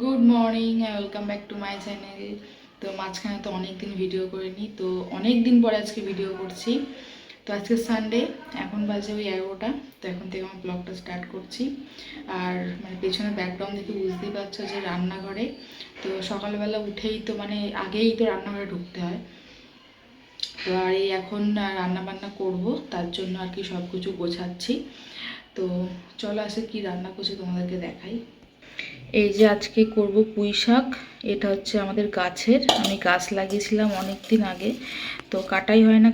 Good morning, welcome back to my channel. তো মাঝখানে তো অনেক দিন ভিডিও করিনি, তো অনেক দিন পরে আজকে ভিডিও করছি। তো আজকে সানডে, এখন বাজে ওই 11টা। তো এখন থেকে আমার ব্লগটা স্টার্ট করছি। আর মানে পেছনে ব্যাকগ্রাউন্ড দেখে বুঝতেই পারছো যে রান্নাঘরে। তো সকালবেলা উঠেই তো মানে আগেই তো রান্নাঘরে ঢুকতে হয়। তো আর এই এখন রান্না বান্না করব, তার জন্য আর কি সব কিছু গোছাচ্ছি। তো চলো আসে কি রান্না করছি তোমাদেরকে দেখাই। এই যে আজকে করব পুঁই শাক। এটা হচ্ছে আমাদের গাছের, আমি গাছ লাগিয়েছিলাম অনেক দিন আগে, তো কাটাই হয় না।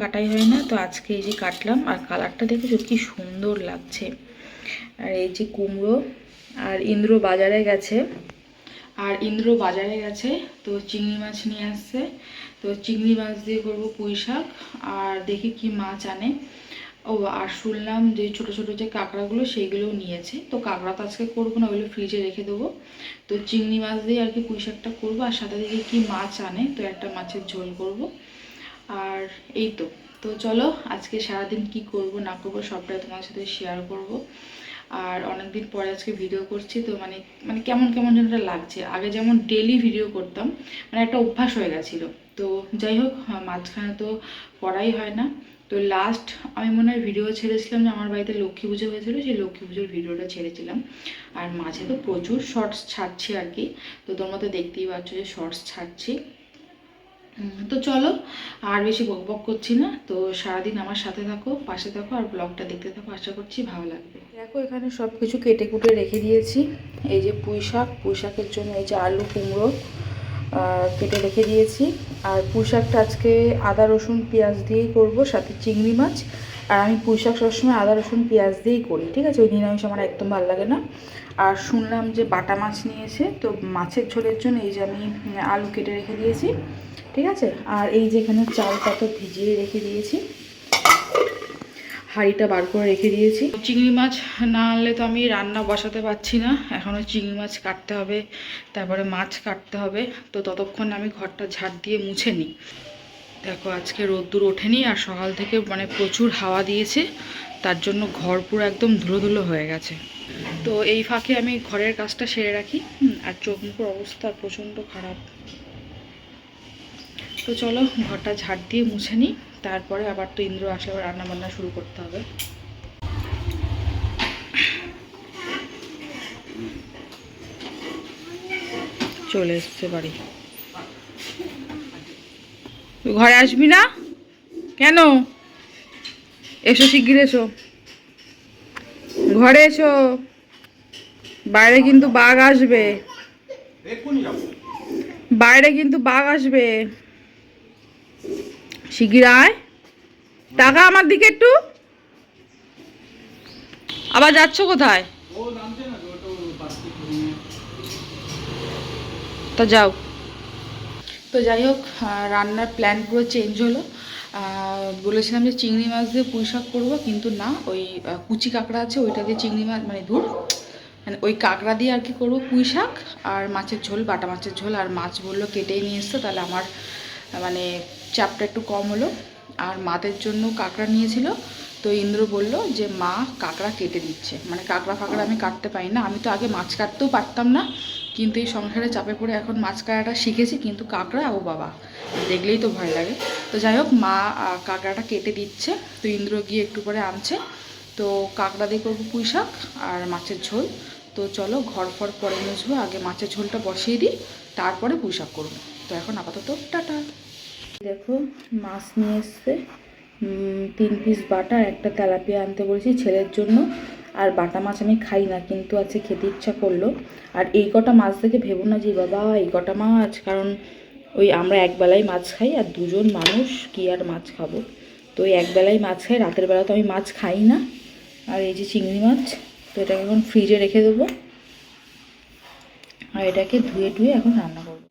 তো আজকে এই যে কাটলাম, আর কালারটা দেখেছো কি সুন্দর লাগছে। আর এই যে কুমড়ো, আর ইন্দ্র বাজারে গেছে, তো চিংড়ি মাছ নিয়ে আসছে। তো চিংড়ি মাছ দিয়ে করব পুঁই শাক। আর দেখি কি মাছ আনে। ও আর শুনলাম যে ছোট ছোট যে কাঁকড়াগুলো সেইগুলোও নিয়েছে। তো কাঁকড়া তো আজকে করবো না, ওইগুলো ফ্রিজে রেখে দেবো। তো চিংড়ি মাছ দিয়ে আর কি পুঁই শাকটা করবো, আর সাথে দিকে কি মাছ আনে, তো একটা মাছের ঝোল করব। আর এই তো। তো চলো আজকে সারাদিন কি করব না করব সবটাই তোমার সাথে শেয়ার করব। আর অনেকদিন পরে আজকে ভিডিও করছি, তো মানে মানে কেমন কেমন যেন লাগছে। আগে যেমন ডেলি ভিডিও করতাম, মানে একটা অভ্যাস হয়ে গেছিলো। তো যাই হোক, মাঝখানে তো করাই হয় না। তো লাস্ট আমি মনে হয় ভিডিও ছেড়েছিলাম যে আমার বাড়িতে লক্ষ্মী পুজো হয়েছিল, সেই লক্ষ্মী পুজোর ভিডিওটা ছেড়েছিলাম। আর মাঝে তো প্রচুর শর্টস ছাড়ছি আর কি। তো তোমরা তো দেখতেই পাচ্ছ যে শর্টস ছাড়ছি। তো চলো আর বেশি বকবক করছি না, তো সারাদিন আমার সাথে থাকো, পাশে থাকো, আর ব্লগটা দেখতে থাকো। আশা করছি ভালো লাগবে। দেখো এখানে সব কিছু কেটে কুটে রেখে দিয়েছি। এই যে পুঁই শাকের জন্য এই যে আলু কুমড়ো কেটে রেখে দিয়েছি। আর পুঁই শাকটা আজকে আদা রসুন পেঁয়াজ দিয়েই করবো, সাথে চিংড়ি মাছ। আর আমি পুঁই শাক সবসময় আদা রসুন পেঁয়াজ দিয়েই করি, ঠিক আছে? ওই নিরামিষ আমার একদম ভালো লাগে না। আর শুনলাম যে বাটা মাছ নিয়েছে, তো মাছের ঝোলের জন্য এই যে আমি আলু কেটে রেখে দিয়েছি, ঠিক আছে? আর এই যে এখানে চাল পাতা ভিজিয়ে রেখে দিয়েছি, হাঁড়িটা বার করে রেখে দিয়েছি। চিংড়ি মাছ না আনলে তো আমি রান্না বসাতে পারছি না। এখনও চিংড়ি মাছ কাটতে হবে, তারপরে মাছ কাটতে হবে। তো ততক্ষণ আমি ঘরটা ঝাড় দিয়ে মুছে নিই। দেখো আজকে রোদ্দুর ওঠেনি, আর সকাল থেকে মানে প্রচুর হাওয়া দিয়েছে, তার জন্য ঘর পুরো একদম ধুলো ধুলো হয়ে গেছে। তো এই ফাঁকে আমি ঘরের কাজটা সেরে রাখি। আর চোখ মুখের অবস্থা প্রচণ্ড খারাপ। তো চলো ঘরটা ঝাড় দিয়ে মুছে নিই, তারপরে আবার তো ইন্দ্র আসলে আবার রান্নাবান্না শুরু করতে হবে। চলে এসছে বাড়ি। তুই ঘরে আসবি না কেন? এসো শিগগির এসো, ঘরে এসো, বাইরে কিন্তু বাঘ আসবে, বাইরে কিন্তু বাঘ আসবে। শিগগির আয়, টাকা আমার দিকে একটু। আবার যাচ্ছ কোথায়? তো যাও। তো যাই হোক, রান্নার প্ল্যান পুরো চেঞ্জ হলো। বলেছিলাম যে চিংড়ি মাছ দিয়ে পুঁই শাক করবো, কিন্তু না, ওই কুচি কাঁকড়া আছে ওইটা দিয়ে চিংড়ি মাছ মানে ধুর, মানে ওই কাঁকড়া দিয়ে আর কি করবো পুঁই শাক আর মাছের ঝোল, বাটা মাছের ঝোল। আর মাছ বললো কেটেই নিয়ে এসতো, তাহলে আমার মানে চাপটা একটু কম হলো। আর মাদের জন্য কাঁকড়া নিয়েছিল, তো ইন্দ্র বলল যে মা কাঁকড়া কেটে দিচ্ছে, মানে কাঁকড়া ফাঁকড়া আমি কাটতে পারি না। আমি তো আগে মাছ কাটতেও পারতাম না, কিন্তু এই সংসারে চাপে পড়ে এখন মাছ কাটাটা শিখেছি, কিন্তু কাঁকড়া ও বাবা দেখলেই তো ভয় লাগে। তো যাই হোক, মা কাঁকড়াটা কেটে দিচ্ছে, তো ইন্দ্র গিয়ে একটু পরে আনছে। তো কাঁকড়া দিয়ে করবো পুঁই শাক আর মাছের ঝোল। তো চলো ঘর ফর পরে মুছবো, আগে মাছের ঝোলটা বসিয়ে দিই, তারপরে পুঁই শাক করবো। তো এখন আপাতত টাটা। দেখো মাছ নিয়ে এসছে, 3 পিস বাটা, একটা তেলাপিয়া আনতে বলেছি ছেলের জন্য। আর বাটা মাছ আমি খাই না, কিন্তু আজকে খেতে ইচ্ছা করলো। আর এই কটা মাছ দেখে ভেবো না যে বাবা এই কটা মাছ, কারণ ওই আমরা একবেলাই মাছ খাই, আর দুজন মানুষ কি আর মাছ খাবো। তো ওই একবেলাই মাছ খাই, রাতের বেলা তো আমি মাছ খাই না। আর এই যে চিংড়ি মাছ, তো এটাকে এখন ফ্রিজে রেখে দেবো, আর এটাকে ধুয়ে টুয়ে এখন রান্না করবো।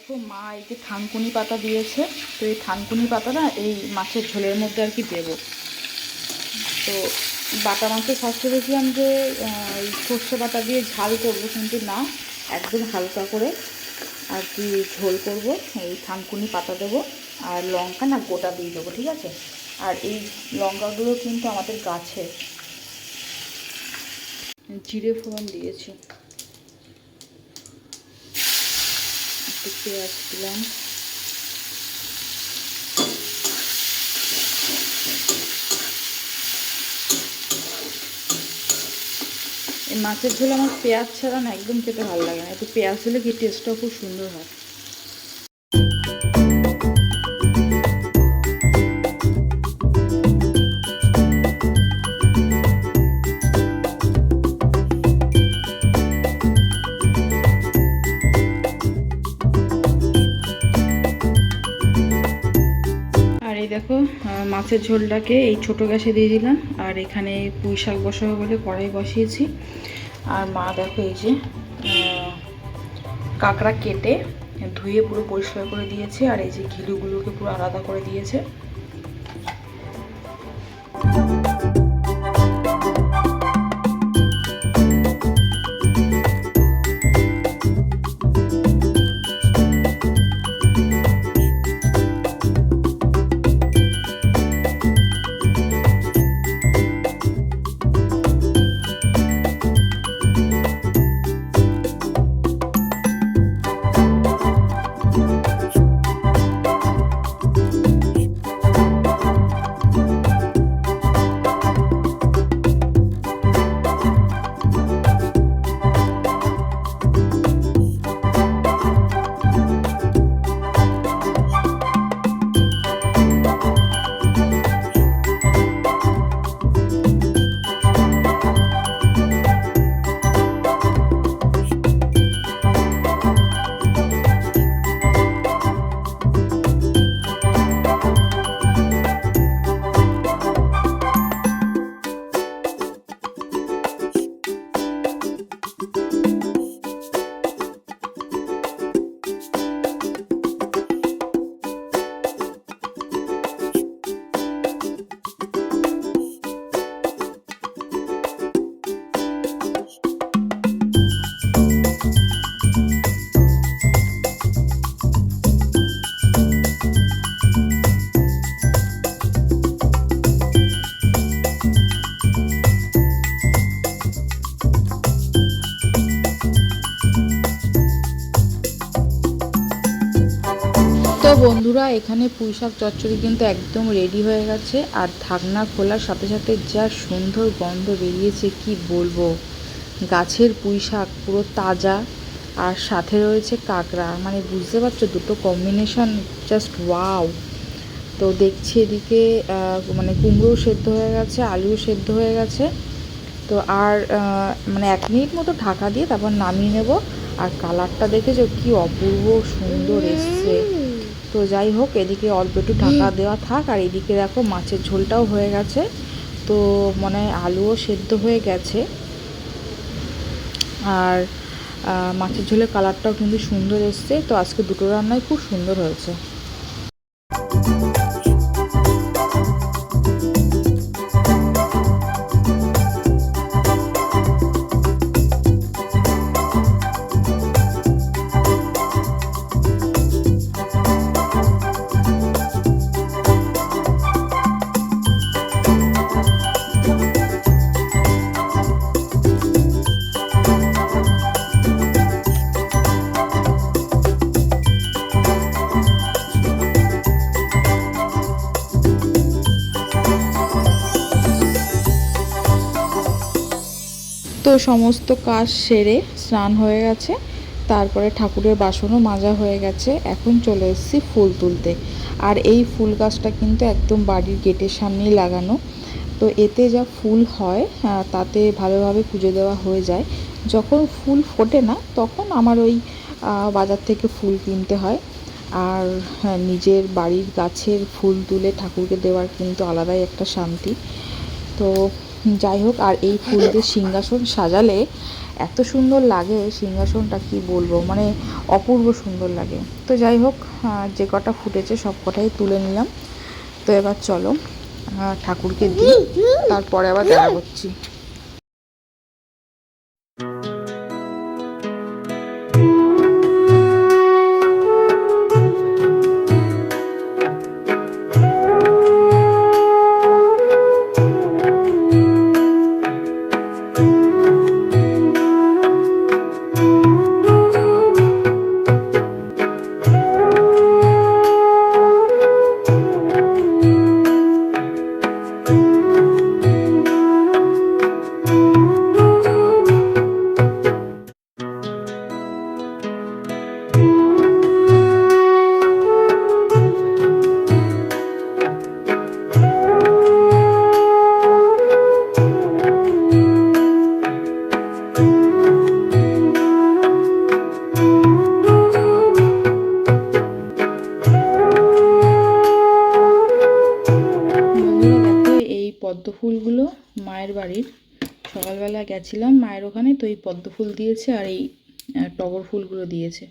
দেখো মা এই যে থানকুনি পাতা দিয়েছে, তো এই থানকুনি পাতাটা এই মাছের ঝোলের মধ্যে আর কি দেবো। তো বাটা মাছের ফার্স্টে দেখলাম যে এই সর্ষে বাটা দিয়ে ঝাল করবো, কিন্তু না, একদম হালকা করে আর কি ঝোল করব। এই থানকুনি পাতা দেবো আর লঙ্কা না গোটা দিয়ে দেবো, ঠিক আছে। আর এই লঙ্কাগুলো কিন্তু আমাদের গাছের। জিরে ফোড়ন দিয়েছি, একটু পেঁয়াজ দিলাম, এই মাছের ঝোল আমার পেঁয়াজ ছাড়া না একদম খেতে ভালো লাগে না, একটু পেঁয়াজ দিলে কি টেস্টটাও খুব সুন্দর হয়। এই দেখো মাছের ঝোলটাকে এই ছোটো গ্যাসে দিয়ে দিলাম, আর এখানে পুঁই শাক বসাবো বলে কড়াই বসিয়েছি। আর মা দেখো এই যে কাঁকড়া কেটে ধুয়ে পুরো পরিষ্কার করে দিয়েছে, আর এই যে ঘিলুগুলোকে পুরো আলাদা করে দিয়েছে। তো বন্ধুরা, এখানে পুঁই শাক চচ্চড়ি কিন্তু একদম রেডি হয়ে গেছে। আর ঢাকনা খোলার সাথে সাথে যা সুন্দর গন্ধ বেরিয়েছে কি বলবো। গাছের পুঁই শাক পুরো তাজা, আর সাথে রয়েছে কাঁকড়া, মানে বুঝতে পারছো দুটো কম্বিনেশন জাস্ট ওয়াও। তো দেখছি এদিকে মানে কুমড়োও সেদ্ধ হয়ে গেছে, আলুও সেদ্ধ হয়ে গেছে। তো আর মানে 1 মিনিট মতো ঢাকা দিয়ে তারপর নামিয়ে নেব। আর কালারটা দেখেছো কি অপূর্ব সুন্দর এসছে। তো যাই হোক, এদিকে অল্প একটু ঢাকা দেওয়া থাক। আর এদিকে দেখো মাছের ঝোলটাও হয়ে গেছে, তো মানে আলুও সেদ্ধ হয়ে গেছে। আর মাছের ঝোলের কালারটাও কিন্তু সুন্দর এসছে। তো আজকে দুটো রান্নাই খুব সুন্দর হয়েছে। তো সমস্ত কাজ সেরে স্নান হয়ে গেছে, তারপরে ঠাকুরের বাসনও মাজা হয়ে গেছে। এখন চলে এসেছি ফুল তুলতে। আর এই ফুল গাছটা কিন্তু একদম বাড়ির গেটের সামনেই লাগানো। তো এতে যা ফুল হয় তাতে ভালোভাবে পুজো দেওয়া হয়ে যায়। যখন ফুল ফোটে না তখন আমার ওই বাজার থেকে ফুল কিনতে হয়। আর নিজের বাড়ির গাছের ফুল তুলে ঠাকুরকে দেওয়ার কিন্তু আলাদাই একটা শান্তি। তো যাই হোক, আর এই ফুল দিয়ে সিংহাসন সাজালে এত সুন্দর লাগে সিংহাসনটা, কি বলবো, মানে অপূর্ব সুন্দর লাগে। তো যাই হোক, যে কটা ফুটেছে সব কটাই তুলে নিলাম। তো এবার চলো ঠাকুরকে দিই, তারপরে আবার দেখা করছি। পদ্ম ফুলগুলো মায়ের বাড়ির, সকালবেলা গেছিলাম মায়ের ওখানে, তো এই পদ্ম ফুল দিয়েছে আর এই টগর ফুলগুলো দিয়েছে।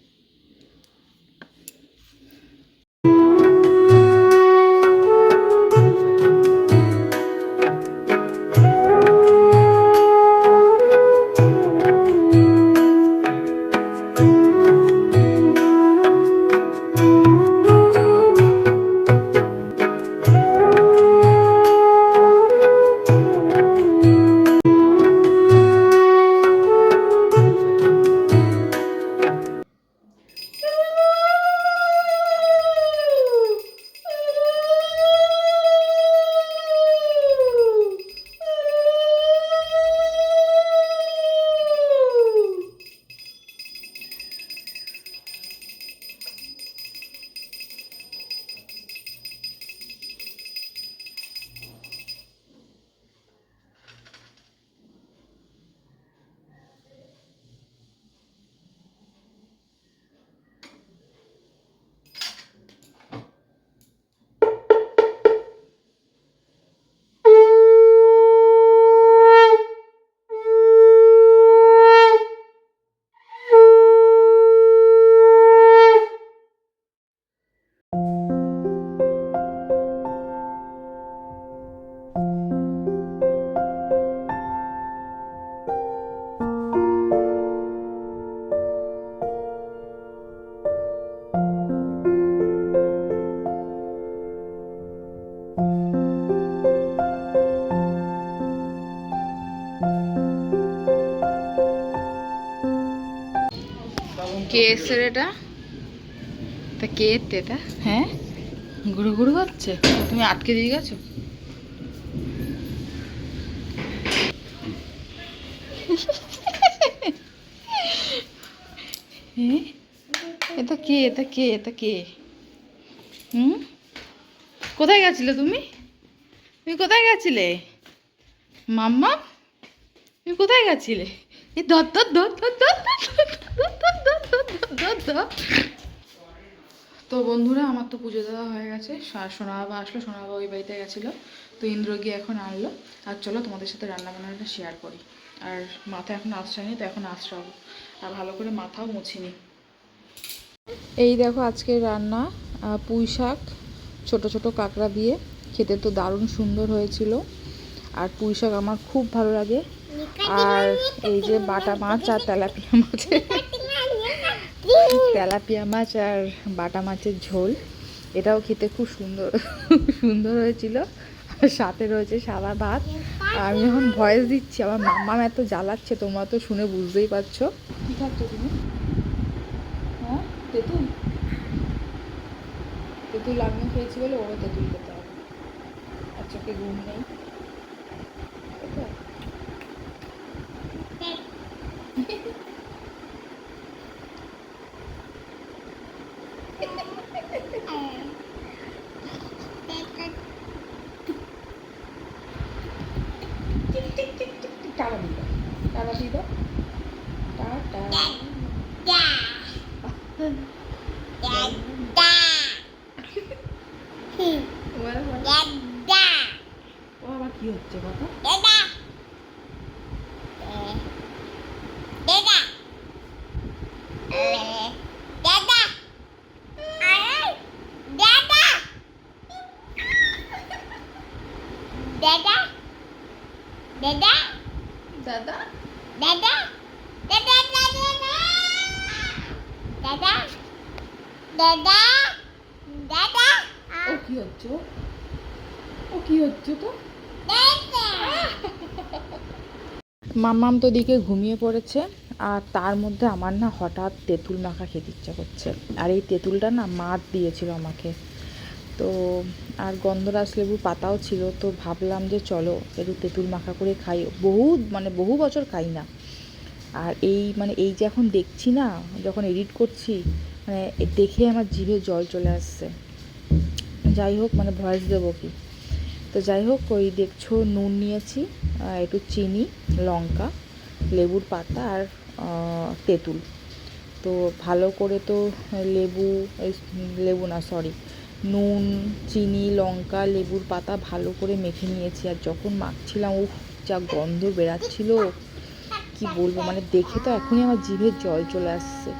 কে এসছে এটা? তা কে এতে এটা? হ্যাঁ, গুড়ু গুড়ু হচ্ছে, তুমি আটকে দিয়ে গেছো? এটা কে? এটা কে? এটা কে? হুম, কোথায় গেছিলে তুমি? তুমি কোথায় গেছিলে মাম্মা? তুমি কোথায় গেছিলে? এই ধর ধর ধর ধর ধর ধর ধর। তো বন্ধুরা, আমার তো পুজো দেওয়া হয়ে গেছে, সোনা বাবা আসলো, সোনা বাবা ওই বাড়িতে গেছিলো, তো ইন্দ্র গিয়ে এখন আনলো। আর চলো তোমাদের সাথে রান্না বান্নাটা শেয়ার করি। আর মাথা এখন আঁচড়ানি, তো এখন আঁচড়াবো, আর ভালো করে মাথাও মুছিনি। এই দেখো আজকের রান্না, পুঁই শাক ছোটো ছোটো কাঁকড়া দিয়ে, খেতে তো দারুণ সুন্দর হয়েছিল। আর পুঁই শাক আমার খুব ভালো লাগে। আর এই যে বাটা মাছ আর তেলাপিয়া মাছের তেলাপিয়া মাছ আর বাটা মাছের ঝোল, এটাও খেতে খুব সুন্দর সুন্দর হয়েছিল। আর সাথে রয়েছে সাদা ভাত। আমি যখন ভয়েস দিচ্ছি আমার মাম্মা এত জ্বালাচ্ছে, তোমরা তো শুনে বুঝতেই পারছো। কী খাচ্ছ তুমি? হ্যাঁ, তেঁতুল? তেঁতুল আমিও খেয়েছি বলে ওরও তেঁতুল খেতে হবে। আর চোখে ঘুম নেই। টাকা দিল, টাকা দিল, টাটা। ও আবার কি হচ্ছে কথা? দাদা দাদা দাদা দাদা দাদা দাদা দাদা ও কি হচ্ছে তো মাম্মাম তো দিকে ঘুমিয়ে পড়েছে। আর তার মধ্যে আমার না হঠাৎ তেঁতুল মাখা খেতে ইচ্ছা করছে। আর এই তেঁতুলটা না মা দিয়েছিল আমাকে। তো আর গন্ধরাজ লেবুর পাতাও ছিল, তো ভাবলাম যে চলো একটু তেঁতুল মাখা করে খাই। বহু বছর খাই না। আর এই যে এখন দেখছি না, যখন এডিট করছি মানে দেখে আমার জিভে জল চলে আসছে। যাই হোক, মানে ভয়েস দেবো কি, তো যাই হোক, ওই দেখছো নুন নিয়েছি, একটু চিনি, লঙ্কা, লেবুর পাতা আর তেঁতুল। তো ভালো করে তো নুন, চিনি, লঙ্কা, লেবুর পাতা ভালো করে মেখে নিয়েছি। আর যখন মাখছিলাম, যা গন্ধ বেরাচ্ছিল কি বলবো, মানে দেখে তো এখনই আমার জিভে জল চলে আসছে।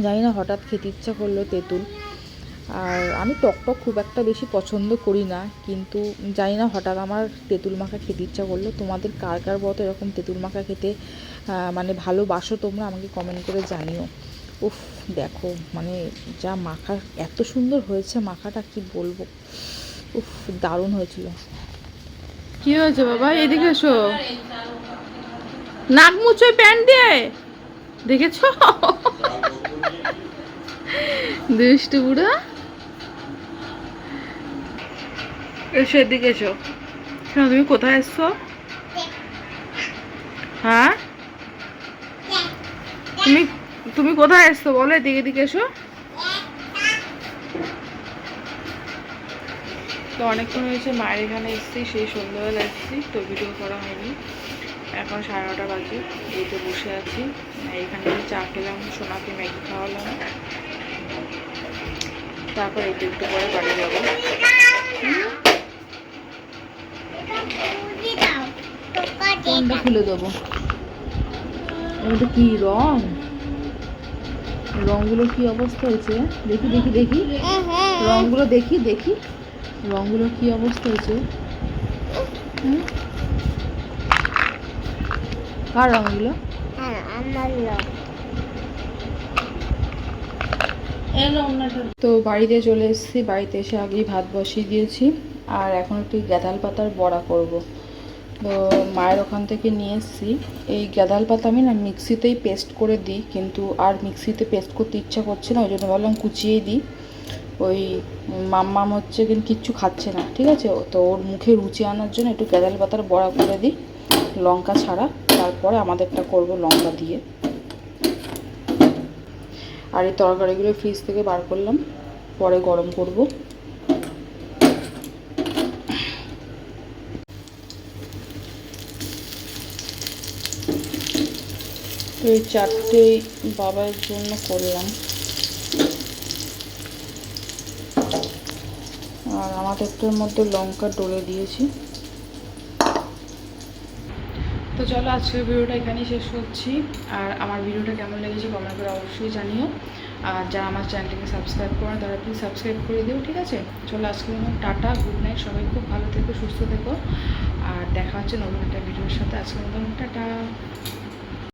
জানি না হঠাৎ খেতে ইচ্ছা করলো তেঁতুল। আর আমি টক খুব একটা বেশি পছন্দ করি না, কিন্তু জানি না হঠাৎ আমার তেঁতুল মাখা খেতে ইচ্ছা করলো। তোমাদের কার কার মতো এরকম তেঁতুল মাখা খেতে মানে ভালোবাসো তোমরা, আমাকে কমেন্ট করে জানিও। দেখো মানে যা মাখা, এত সুন্দর হয়েছে মাখাটা, কি বলবো, দারুণ হয়েছিল। কি হয়েছে বাবা, এদিকে এসো, নাক মুছো প্যান্ট দিয়ে, দেখেছো দুষ্টু বুড়া। এসো এদিকে এসো। তুমি কোথায় এসছো? হ্যাঁ, তুমি কোথায় এসছো বলো, এদিকে এসো। তো অনেকক্ষণ হয়েছে মায়ের এখানে এসেছি, সেই সন্ধ্যাবেলা এসেছি, তো ভিডিও করা হয়নি। এখন 9:30 বাজে, এই তো বসে আছি। এখানে চা খেলাম, সোনাকে ম্যাগি খাওয়ালাম, তারপর একটু পরে বাড়ি যাবো। কোনটা খুলে দেবো? এটা কি রংগুলো কি অবস্থা হয়েছে? দেখি রংগুলো, দেখি রংগুলো কি অবস্থা হয়েছে। কার রংগুলো? তো বাড়িতে চলে এসেছি, বাড়িতে এসে আগেই ভাত বসিয়ে দিয়েছি। আর এখন একটু গ্যাঁদাল পাতার বড়া করব। তো মায়ের ওখান থেকে নিয়ে এসেছি। এই গ্যাঁদাল পাতা আমি না মিক্সিতেই পেস্ট করে দিই, কিন্তু আর মিক্সিতে পেস্ট করতে ইচ্ছা করছে না, ওই জন্য ভাবলাম কুচিয়েই দিই। ওই মাম্মাম হচ্ছে কিন্তু কিচ্ছু খাচ্ছে না, ঠিক আছে, তো ওর মুখে রুচি আনার জন্য একটু গ্যাঁদাল পাতার বড়া করে দিই, লঙ্কা ছাড়া। তারপরে আমাদেরটা করব লঙ্কা দিয়ে। আর এই তরকারিগুলো ফ্রিজ থেকে বার করলাম, পরে গরম করব। তো এই চারটে বাবার জন্য করলাম, আর আমাদেরটার মধ্যে লঙ্কা ডলে দিয়েছি। তো চলো, আজকের ভিডিওটা এখানেই শেষ করছি। আর আমার ভিডিওটা কেমন লেগেছে কমেন্ট করে অবশ্যই জানিও। আর যারা আমার চ্যানেলটাকে সাবস্ক্রাইব করে তারা প্লিজ সাবস্ক্রাইব করে দিও, ঠিক আছে। চলো, আজকের মতো টাটা, গুড নাইট, সবাই খুব ভালো থেকো, সুস্থ থেকো। আর দেখা হচ্ছে নতুন একটা ভিডিওর সাথে। আজকের মতো টাটা।